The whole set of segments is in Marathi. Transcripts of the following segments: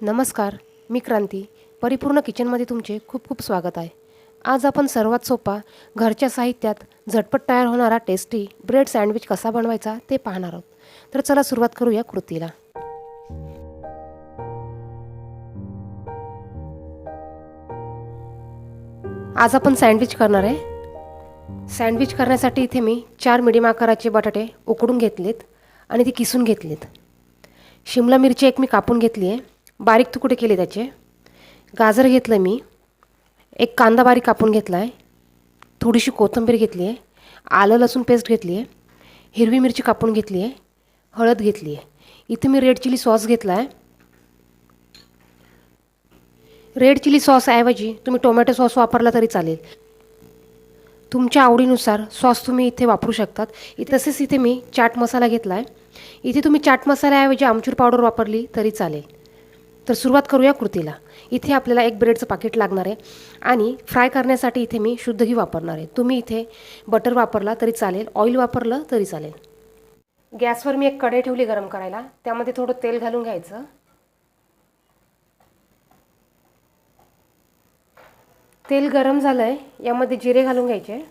नमस्कार, मी क्रांती. परिपूर्ण किचनमध्ये तुमचे खूप खूप स्वागत आहे. आज आपण सर्वात सोपा, घरच्या साहित्यात झटपट तयार होणारा टेस्टी ब्रेड सँडविच कसा बनवायचा ते पाहणार आहोत. तर चला सुरुवात करूया कृतीला. आज आपण सँडविच करणार आहे. सँडविच करण्यासाठी इथे मी 4 मिडियम आकाराचे बटाटे उकडून घेतलेत आणि ते किसून घेतलेत. शिमला मिरची एक मी कापून घेतली आहे, बारीक तुकडे केले त्याचे. गाजर घेतलं मी, एक कांदा बारीक कापून घेतला आहे, थोडीशी कोथिंबीर घेतली आहे, आलं लसूण पेस्ट घेतली आहे, हिरवी मिरची कापून घेतली आहे, हळद घेतली आहे. इथे मी रेड चिली सॉस घेतला आहे. रेड चिली सॉसऐवजी तुम्ही टोमॅटो सॉस वापरला तरी चालेल. तुमच्या आवडीनुसार सॉस तुम्ही इथे वापरू शकतात. तसेच इथे मी चाट मसाला घेतला आहे. इथे तुम्ही चाट मसाल्याऐवजी आमचूर पावडर वापरली तरी चालेल. तर सुरुवात करूया कृतीला. इथे आपल्याला एक ब्रेडचं पाकिट लागणार आहे आणि फ्राय करण्यासाठी इथे मी शुद्ध घी वापरणार आहे. तुम्ही इथे बटर वापरला तरी चालेल, ऑइल वापरलं तरी चालेल. गॅसवर मी एक कढई ठेवली गरम करायला. त्यामध्ये थोडं तेल घालून घ्यायचं. तेल गरम झालं आहे, यामध्ये जिरे घालून घ्यायचे.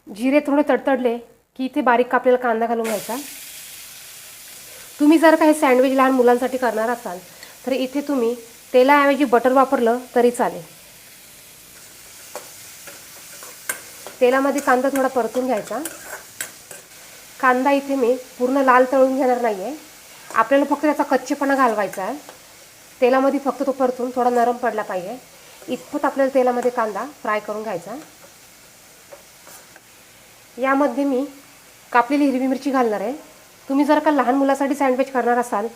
जिरे थोडे तडतडले की इथे बारीक कापलेला कांदा घालून घ्यायचा. तुम्ही जर का हे सँडविच लहान मुलांसाठी करणार असाल तर इथे तुम्ही तेलाऐवजी बटर वापरलं तरी चालेल. तेलामध्ये कांदा थोडा परतून घ्यायचा. कांदा इथे मी पूर्ण लाल तळून घेणार नाही आहे, आपल्याला फक्त त्याचा कच्चेपणा घालवायचा आहे. तेलामध्ये फक्त तो परतून थोडा नरम पडला पाहिजे इतपत आपल्याला तेलामध्ये कांदा फ्राय करून घ्यायचा. यामध्ये मी कापलेली हिरवी मिरची घालणार आहे. तुम्ही जर का लहान मुलासाठी सँडविच करणार असाल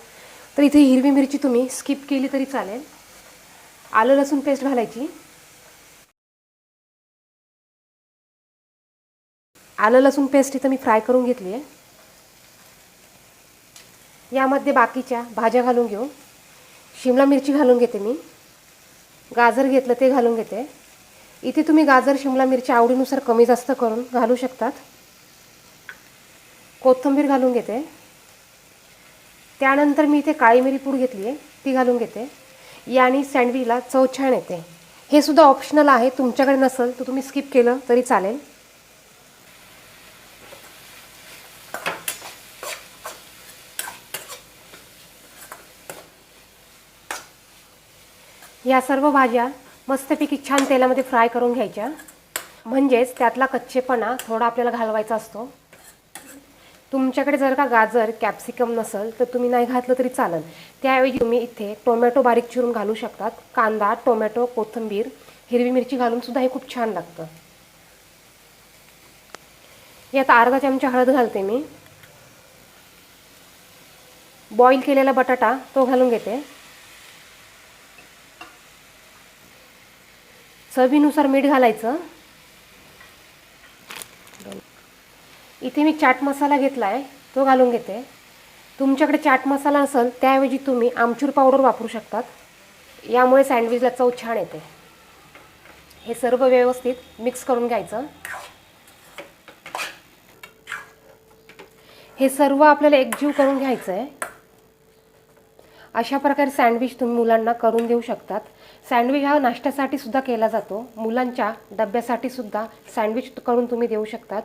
तर इथे हिरवी मिरची तुम्ही स्किप केली तरी चालेल. आलं लसूण पेस्ट घालायची. आलं लसूण पेस्ट इथं मी फ्राय करून घेतली आहे. यामध्ये बाकीच्या भाज्या घालून घेऊ. शिमला मिरची घालून घेते मी, गाजर घेतलं ते घालून घेते. इथे तुम्ही गाजर शिमला मिरची आवडीनुसार कमी जास्त करून घालू शकतात. कोथिंबीर घालून घेते. त्यानंतर मी इथे काळी मिरी पूड घेतली आहे, ती घालून घेते. याने सँडविचला चव छान येते. हे सुद्धा ऑप्शनल आहे, तुमच्याकडे नसेल तर तुम्ही स्किप केलं तरी चालेल. या सर्व भाज्या मस्तपैकी छान तेलामध्ये फ्राय करून घ्यायच्या, म्हणजेच त्यातला कच्चेपणा थोडा आपल्याला घालवायचा असतो. तुमच्याकडे जर का गाजर कॅप्सिकम नसेल तर तुम्ही नाही घातलं तरी चालेल. त्याऐवजी तुम्ही इथे टोमॅटो बारीक चिरून घालू शकतात. कांदा, टोमॅटो, कोथिंबीर, हिरवी मिरची घालून सुद्धा हे खूप छान लागतं. यात अर्धा चमचा हळद घालते मी. बॉईल केलेला बटाटा तो घालून घेते. चवीनुसार मीठ घालायचं. इथे मी चाट मसाला घेतला आहे, तो घालून घेते. तुमच्याकडे चाट मसाला असेल त्याऐवजी तुम्ही आमचूर पावडर वापरू शकतात. यामुळे सँडविचला चव छान येते. हे सर्व व्यवस्थित मिक्स करून घ्यायचं. हे सर्व आपल्याला एकजीव करून घ्यायचं आहे. अशा प्रकारे सँडविच तुम्ही मुलांना करून देऊ शकतात. सँडविच हा नाश्त्यासाठी सुद्धा केला जातो. मुलांच्या डब्यासाठी सुद्धा सँडविच करून तुम्ही देऊ शकतात.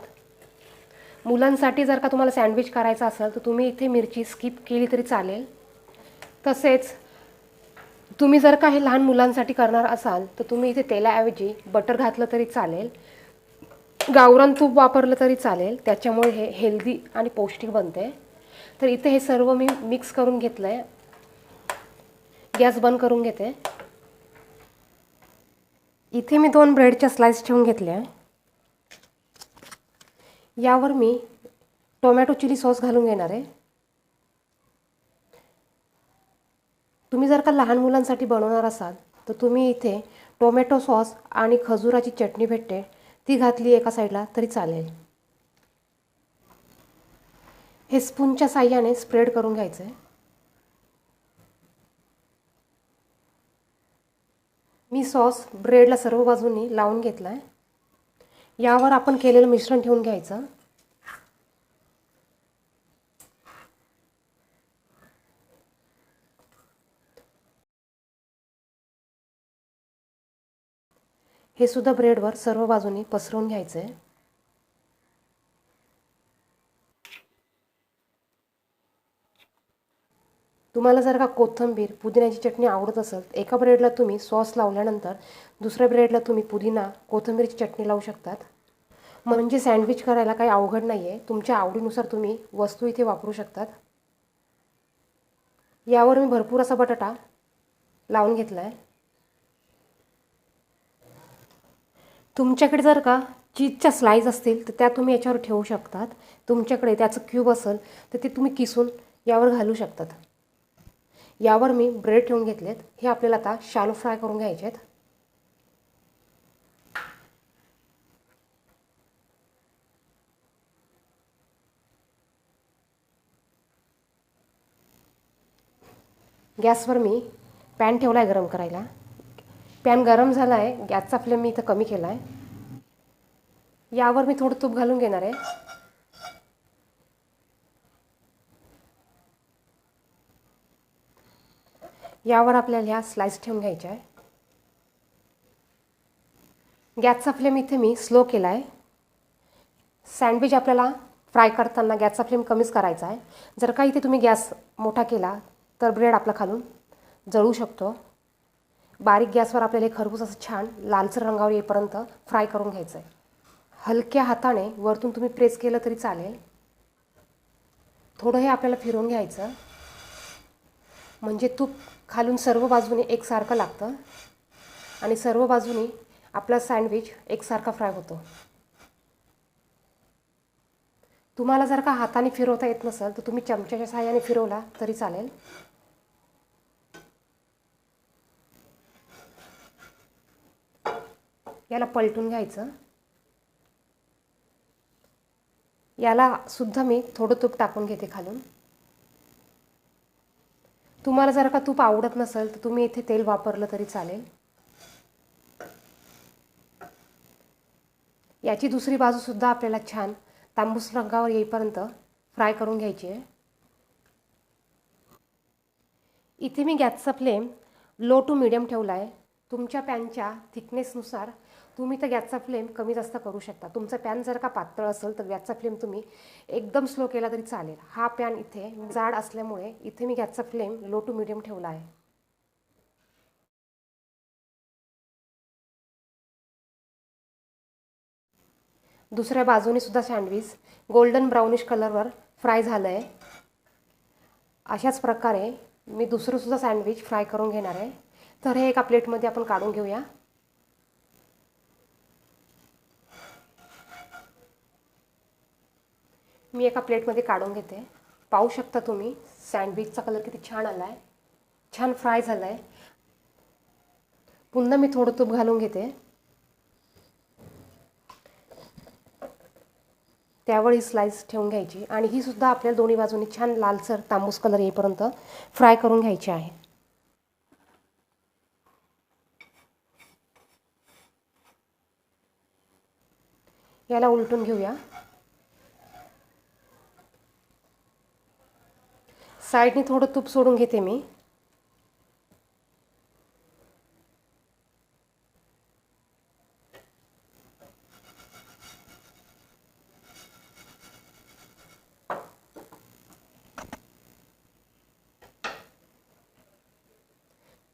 मुलांसाठी जर का तुम्हाला सँडविच करायचं असेल तर तुम्ही इथे मिरची स्किप केली तरी चालेल. तसेच तुम्ही जर का हे लहान मुलांसाठी करणार असाल तर तुम्ही इथे तेलाऐवजी बटर घातलं तरी चालेल, गावरान तूप वापरलं तरी चालेल. त्याच्यामुळे हे हेल्दी आणि पौष्टिक बनते. तर इथे हे सर्व मी मिक्स करून घेतलं आहे. गॅस बंद करून घेते. इथे मी 2 ब्रेडच्या स्लाइस ठेवून घेतल्या. यावर मी टोमॅटो चिली सॉस घालून घेणार आहे. तुम्ही जर का लहान मुलांसाठी बनवणार असाल तर तुम्ही इथे टोमॅटो सॉस आणि खजुराची चटणी भेटते ती घातली एका साईडला तरी चालेल. हे स्पूनच्या साहाय्याने स्प्रेड करून घ्यायचं आहे. मी सॉस ब्रेडला सर्व बाजूंनी लावून घेतला आहे. यावर आपण केलेलं मिश्रण ठेवून घ्यायचं. हे सुद्धा ब्रेडवर सर्व बाजूनी पसरवून घ्यायचं आहे. तुम्हाला जर का कोथिंबीर पुदिन्याची चटणी आवडत असेल तर एका ब्रेडला तुम्ही सॉस लावल्यानंतर दुसऱ्या ब्रेडला तुम्ही पुदिना कोथिंबीरची चटणी लावू शकतात. म्हणजे सँडविच करायला काही अवघड नाही आहे. तुमच्या आवडीनुसार तुम्ही वस्तू इथे वापरू शकतात. यावर मी भरपूर असा बटाटा लावून घेतला आहे. तुमच्याकडे जर का चीजच्या स्लाईस असतील तर त्या तुम्ही याच्यावर ठेवू शकतात. तुमच्याकडे त्याचं क्यूब असेल तर ते तुम्ही किसून यावर घालू शकतात. यावर मी ब्रेड ठेवून घेतलेत. हे आपल्याला आता शॅलो फ्राय करून घ्यायचे आहेत. गॅसवर मी पॅन ठेवला आहे गरम करायला. पॅन गरम झाला आहे. गॅसचा फ्लेम मी इथं कमी केला आहे. यावर मी थोडं तूप घालून घेणार आहे. यावर आपल्याला ह्या स्लाइस ठेवून घ्यायच्या आहे. गॅसचा फ्लेम इथे मी स्लो केला आहे. सँडविच आपल्याला फ्राय करताना गॅसचा फ्लेम कमीच करायचा आहे. जर का इथे तुम्ही गॅस मोठा केला तर ब्रेड आपला खालून जळू शकतो. बारीक गॅसवर आपल्याला हे खरपूस असं छान लालसर रंगावर येईपर्यंत फ्राय करून घ्यायचं आहे. हलक्या हाताने वरतून तुम्ही प्रेस केलं तरी चालेल. थोडं हे आपल्याला फिरवून घ्यायचं म्हणजे तूप खालून सर्व बाजूने एकसारखं लागतं आणि सर्व बाजूनी आपला सँडविच एकसारखा फ्राय होतो. तुम्हाला जर का हाताने फिरवता येत नसेल तर तुम्ही चमच्याच्या सहाय्याने फिरवला तरी चालेल. याला पलटून घ्यायचं. याला सुद्धा मी थोडं तूप टाकून घेते खालून. तुम्हाला जर का तूप आवडत नसेल तर तुम्ही इथे तेल वापरलं तरी चालेल. याची दुसरी बाजू सुद्धा आपल्याला छान तांबूस रंगावर येईपर्यंत फ्राय करून घ्यायची आहे. इथे मी गॅसचा फ्लेम लो टू मीडियम ठेवला आहे. तुमच्या पॅनच्या थिकनेसनुसार तुम्ही तर गॅसचा फ्लेम कमी जास्त करू शकता. तुमचा पॅन जर का पातळ असेल तर गॅसचा फ्लेम तुम्ही एकदम स्लो केला तरी चालेल. हा पॅन इथे जाड असल्यामुळे इथे मी गॅसचा फ्लेम लो टू मीडियम ठेवला आहे. दुसऱ्या बाजूने सुद्धा सँडविच गोल्डन ब्राउनिश कलरवर फ्राय झालं आहे. अशाच प्रकारे मी दुसरं सुद्धा सँडविच फ्राय करून घेणार आहे. तर हे एका प्लेटमध्ये आपण काढून घेऊया. मी एका प्लेटमध्ये काढून घेते. पाहू शकता तुम्ही सँडविचचा कलर किती छान आला आहे. छान फ्राय झाला आहे. पुन्हा मी थोडं तूप घालून घेते. त्यावर ही स्लाइस ठेवून घ्यायची आणि ही सुद्धा आपल्याला दोन्ही बाजूनी छान लालसर तांबूस कलर येईपर्यंत फ्राय करून घ्यायची आहे. याला उलटून घेऊया. साईडने थोडं तूप सोडून घेते मी.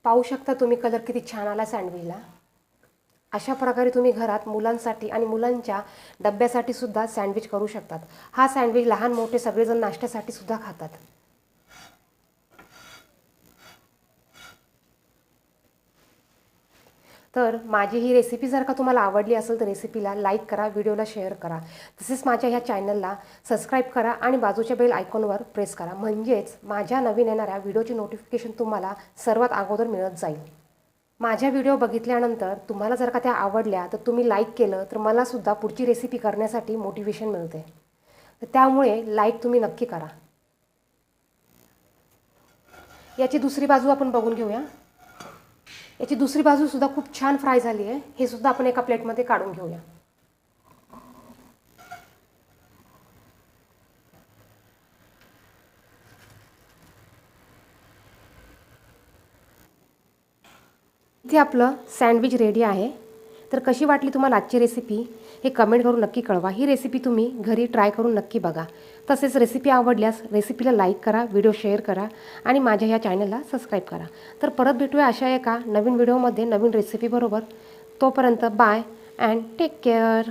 पाहू शकता तुम्ही कलर किती छान आला सँडविचला. अशा प्रकारे तुम्ही घरात मुलांसाठी आणि मुलांच्या डब्यासाठी सुद्धा सँडविच करू शकतात. हा सँडविच लहान मोठे सगळेजण नाश्त्यासाठी सुद्धा खातात. तर माझी ही रेसिपी जर का तुम्हाला आवडली असेल तर रेसिपीला लाईक करा, व्हिडिओला शेअर करा. तसेच माझ्या ह्या चॅनलला सबस्क्राईब करा आणि बाजूच्या बेल आयकॉनवर प्रेस करा. म्हणजेच माझ्या नवीन येणाऱ्या व्हिडिओची नोटिफिकेशन तुम्हाला सर्वात अगोदर मिळत जाईल. माझ्या व्हिडिओ बघितल्यानंतर तुम्हाला जर का त्या आवडल्या तर तुम्ही लाईक केलं तर मलासुद्धा पुढची रेसिपी करण्यासाठी मोटिवेशन मिळते. तर त्यामुळे लाईक तुम्ही नक्की करा. याची दुसरी बाजू आपण बघून घेऊया. याची दुसरी बाजूसुद्धा खूप छान फ्राय झाली आहे. हे सुद्धा आपण एका प्लेटमध्ये काढून घेऊया. इथे आपलं सँडविच रेडी आहे. तर कशी वाटली तुम्हाला आजची रेसिपी हे कमेंट करून नक्की कळवा. ही रेसिपी तुम्ही घरी ट्राय करून नक्की बघा. तसेच रेसिपी आवडल्यास रेसिपीला लाईक करा, व्हिडिओ शेअर करा आणि माझ्या ह्या चॅनलला सबस्क्राईब करा. तर परत भेटूया अशा एका नवीन व्हिडिओमध्ये नवीन रेसिपीबरोबर. तोपर्यंत बाय अँड टेक केअर.